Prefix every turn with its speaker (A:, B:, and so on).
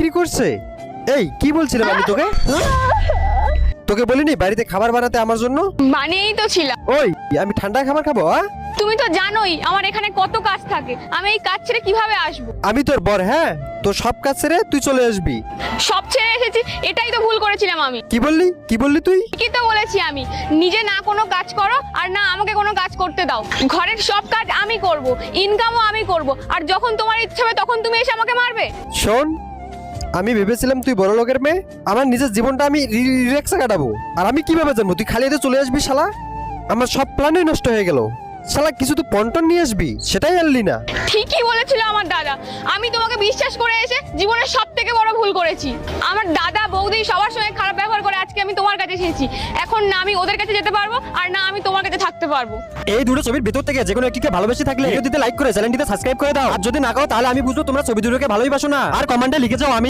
A: কি করছে? এই কি বলছিলাম আমি তোকে? তোকে বলিনি বাড়িতে খাবার বানাতে আমার জন্য?
B: বানিয়েই তো ছিলাম।
A: ওই আমি ঠান্ডা খাবার খাবো?
B: তুমি তো জানোই আমার এখানে কত কাজ থাকে, আমি এই কাজ ছেড়ে কিভাবে আসবো?
A: আমি তোর বর, হ্যাঁ? তোর সব কাজ ছেড়ে তুই চলে আসবি?
B: সব ছেড়ে এসেছি, এটাই তো ভুল করেছিলাম আমি।
A: কি বললি? কি বললি তুই?
B: কি তো বলেছি আমি, নিজে না কোনো কাজ করো আর না আমাকে কোনো কাজ করতে দাও। ঘরের সব কাজ আমি করব, ইনকামও আমি করব, আর যখন তোমার ইচ্ছে হবে তখন তুমি এসে আমাকে মারবে।
A: শোন, আমি ভেবেছিলাম তুই বড় লোকের মেয়ে, আমার নিজের জীবনটা আমি রিল্যাক্সে কাটাবো, আর আমি কিভাবে জানবো তুই খালি এতে চলে আসবি? শালা, আমার সব প্ল্যানই নষ্ট হয়ে গেল। শালা কিছু তো পন্টন নিয়ে আসবি, সেটাই আনলি না।
B: ঠিকই বলেছিল আমার দাদা, আমি তোমাকে বিশ্বাস করে এসে জীবনের সব থেকে বড় ভুল করেছি। আমার দাদা বৌদি সবার সঙ্গে খারাপ ব্যবহার করে আজকে আমি তোমার কাছে এসেছি। এখন না আমি ওদের কাছে যেতে পারবো আর না আমি তোমার কাছে থাকতে পারবো।
A: এই দুটো ছবির ভিতর থেকে যে কোনো একটিকে ভালোবেসে থাকলে ভিডিওতে লাইক করে চ্যানেলটিতে সাবস্ক্রাইব করে দাও, আর যদি না করো তাহলে আমি বুঝবো তোমরা ছবি দুটোকে ভালোই বাসো না। আর কমেন্টে লিখে যাও আমি